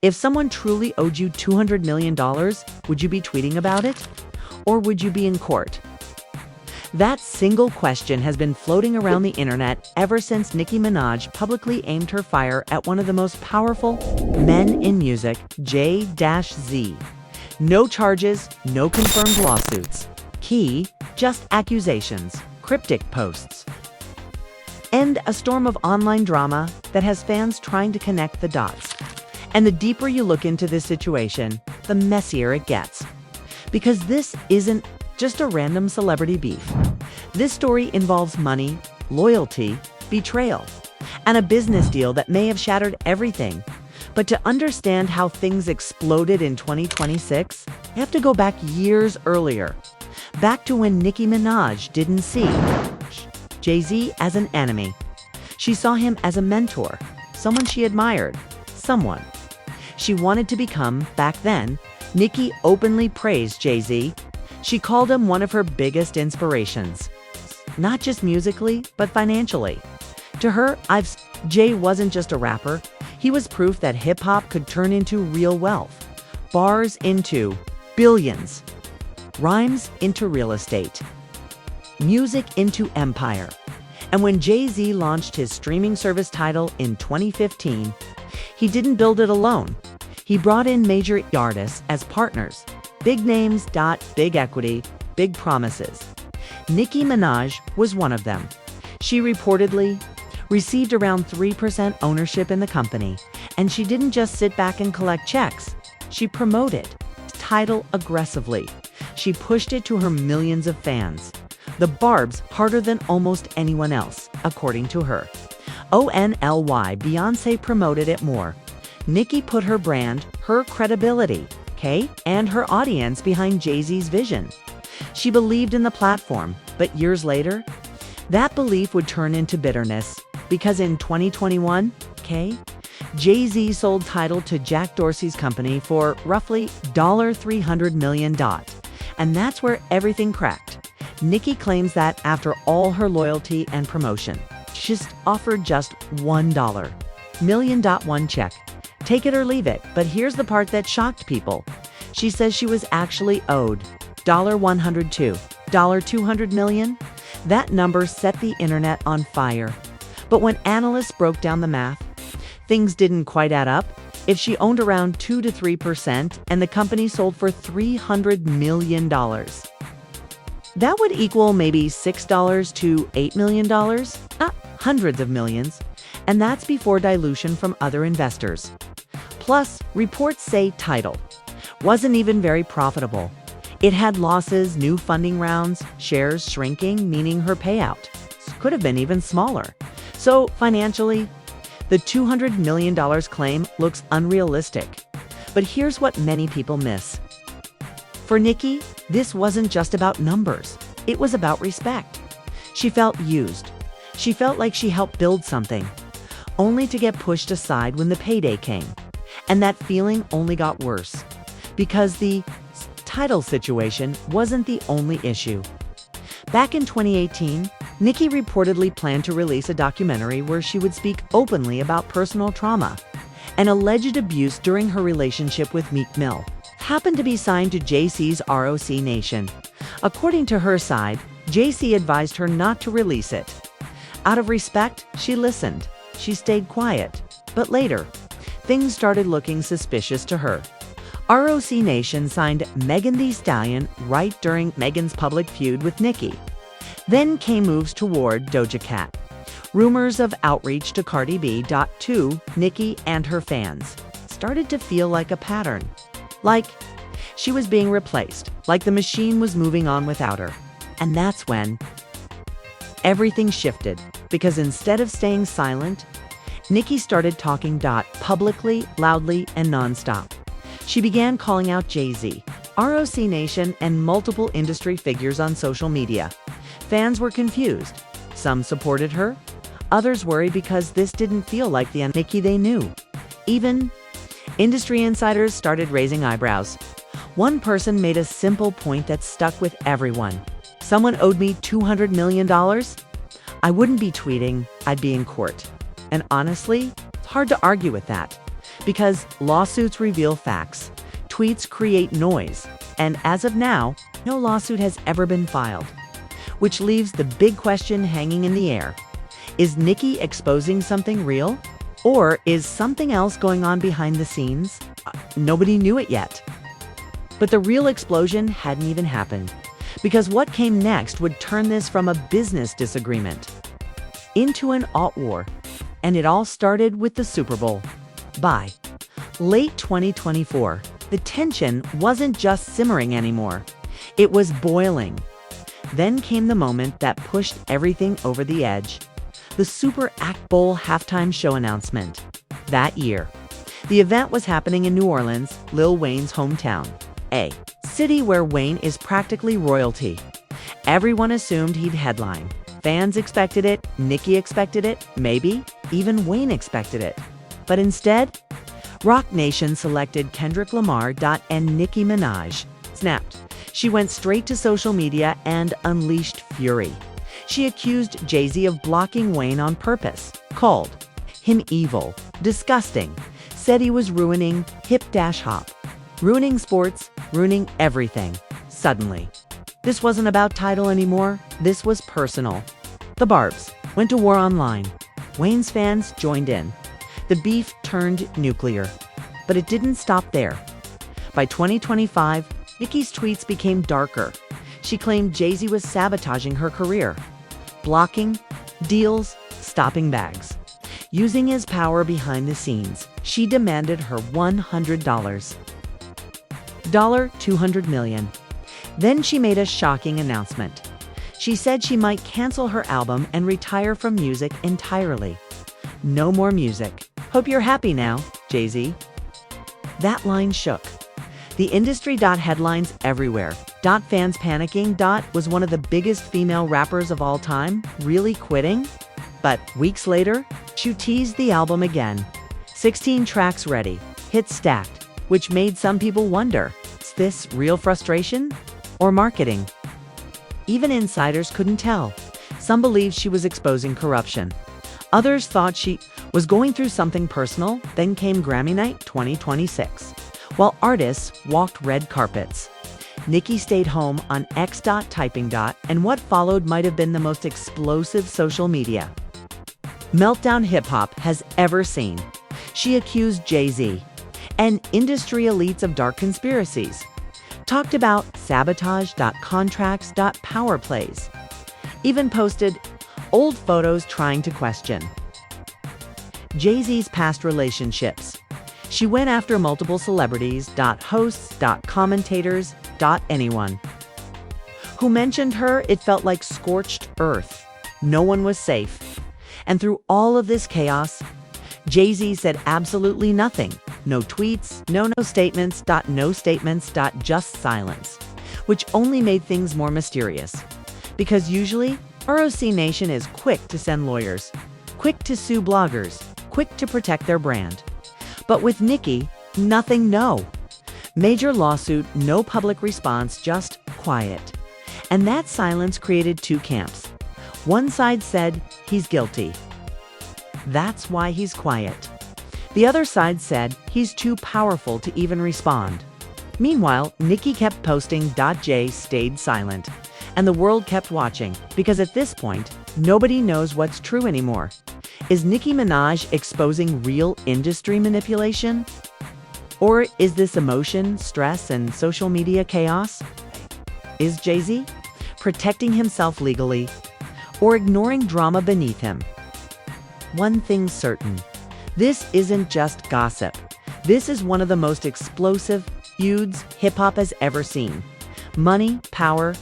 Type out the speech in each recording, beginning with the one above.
If someone truly owed you $200 million, would you be tweeting about it? Or would you be in court? That single question has been floating around the internet ever since Nicki Minaj publicly aimed her fire at one of the most powerful men in music, J-Z. No charges, no confirmed lawsuits. Key, just accusations, cryptic posts. And a storm of online drama that has fans trying to connect the dots. And the deeper you look into this situation, the messier it gets. Because this isn't just a random celebrity beef. This story involves money, loyalty, betrayal, and a business deal that may have shattered everything. But to understand how things exploded in 2026, you have to go back years earlier. Back to when Nicki Minaj didn't see Jay-Z as an enemy. She saw him as a mentor, someone she admired, someone she wanted to become. Back then, Nicki openly praised Jay-Z. She called him one of her biggest inspirations, not just musically, but financially. To her, Jay wasn't just a rapper, he was proof that hip-hop could turn into real wealth, bars into billions, rhymes into real estate, music into empire. And when Jay-Z launched his streaming service Tidal in 2015, he didn't build it alone. He brought in major artists as partners. Big names, big equity, big promises. Nicki Minaj was one of them. She reportedly received around 3% ownership in the company, and she didn't just sit back and collect checks. She promoted Tidal aggressively. She pushed it to her millions of fans. The barbs harder than almost anyone else, according to her. ONLY, Beyoncé promoted it more. Nicki put her brand, her credibility, and her audience behind Jay-Z's vision. She believed in the platform, but years later, that belief would turn into bitterness, because in 2021, Jay-Z sold Tidal to Jack Dorsey's company for roughly $300 million. And that's where everything cracked. Nicki claims that after all her loyalty and promotion, she just offered just $1 million one check. Take it or leave it, but here's the part that shocked people. She says she was actually owed $102, $200 million. That number set the internet on fire. But when analysts broke down the math, things didn't quite add up. If she owned around 2 to 3% and the company sold for $300 million, that would equal maybe $6 to $8 million, not hundreds of millions. And that's before dilution from other investors. Plus, reports say Tidal wasn't even very profitable. It had losses, new funding rounds, shares shrinking, meaning her payout could have been even smaller. So financially, the $200 million claim looks unrealistic. But here's what many people miss. For Nicki, this wasn't just about numbers. It was about respect. She felt used. She felt like she helped build something, only to get pushed aside when the payday came. And that feeling only got worse, because the Tidal situation wasn't the only issue. Back in 2018, Nicki reportedly planned to release a documentary where she would speak openly about personal trauma and alleged abuse during her relationship with Meek Mill. Happened to be signed to Jay-Z's ROC Nation. According to her side, Jay-Z advised her not to release it. Out of respect, she listened. She stayed quiet. But later, things started looking suspicious to her. ROC Nation signed Megan Thee Stallion right during Megan's public feud with Nicki. Then came moves toward Doja Cat. Rumors of outreach to Cardi B. To Nicki and her fans started to feel like a pattern. Like she was being replaced, like the machine was moving on without her. And that's when everything shifted, because instead of staying silent, Nicki started talking publicly, loudly, and nonstop. She began calling out Jay-Z, ROC Nation, and multiple industry figures on social media. Fans were confused. Some supported her. Others worried because this didn't feel like the Nicki they knew. Even industry insiders started raising eyebrows. One person made a simple point that stuck with everyone. Someone owed me $200 million? I wouldn't be tweeting, I'd be in court. And honestly, it's hard to argue with that. Because lawsuits reveal facts, tweets create noise, and as of now, no lawsuit has ever been filed. Which leaves the big question hanging in the air. Is Nicki exposing something real? Or is something else going on behind the scenes? Nobody knew it yet. But the real explosion hadn't even happened, because what came next would turn this from a business disagreement into an alt war. And it all started with the Super Bowl. By late 2024, the tension wasn't just simmering anymore. It was boiling. Then came the moment that pushed everything over the edge. The Super Bowl halftime show announcement. That year, the event was happening in New Orleans, Lil Wayne's hometown, a city where Wayne is practically royalty. Everyone assumed he'd headline. Fans expected it, Nicki expected it, maybe even Wayne expected it. But instead, Roc Nation selected Kendrick Lamar and Nicki Minaj. Snapped. She went straight to social media and unleashed fury. She accused Jay-Z of blocking Wayne on purpose, called him evil, disgusting, said he was ruining hip-hop, ruining sports, ruining everything. Suddenly, this wasn't about title anymore, this was personal. The Barbs went to war online. Wayne's fans joined in. The beef turned nuclear. But it didn't stop there. By 2025, Nicki's tweets became darker. She claimed Jay-Z was sabotaging her career, blocking deals, stopping bags. Using his power behind the scenes, she demanded her $100. $200 million. Then she made a shocking announcement. She said she might cancel her album and retire from music entirely. No more music. Hope you're happy now, Jay-Z. That line shook the industry. Headlines everywhere. Fans panicking. Was one of the biggest female rappers of all time really quitting? But weeks later, she teased the album again. 16 tracks ready, hits stacked, which made some people wonder, is this real frustration or marketing? Even insiders couldn't tell. Some believed she was exposing corruption. Others thought she was going through something personal. Then came Grammy Night 2026. While artists walked red carpets, Nicki stayed home on X. Typing. And what followed might have been the most explosive social media meltdown hip-hop has ever seen. She accused Jay-Z and industry elites of dark conspiracies, talked about sabotage. Contracts. Power plays, even posted old photos trying to question Jay-Z's past relationships. She went after multiple celebrities. Hosts. Commentators. Anyone who mentioned her. It felt like scorched earth. No one was safe. And through all of this chaos, Jay-Z said absolutely nothing. No tweets, no statements. No statements. Just silence, which only made things more mysterious. Because usually, ROC Nation is quick to send lawyers, quick to sue bloggers, quick to protect their brand. But with Nicki, nothing. No major lawsuit, no public response, just quiet. And that silence created two camps. One side said, he's guilty. That's why he's quiet. The other side said, he's too powerful to even respond. Meanwhile, Nicki kept posting. Jay stayed silent. And the world kept watching, because at this point, nobody knows what's true anymore. Is Nicki Minaj exposing real industry manipulation? Or is this emotion, stress, and social media chaos? Is Jay-Z protecting himself legally or ignoring drama beneath him? One thing's certain, this isn't just gossip. This is one of the most explosive feuds hip-hop has ever seen. Money, power,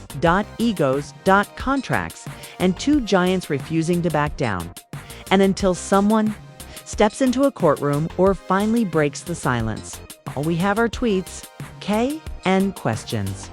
egos, contracts, and two giants refusing to back down. And until someone steps into a courtroom or finally breaks the silence, all we have are tweets, and questions.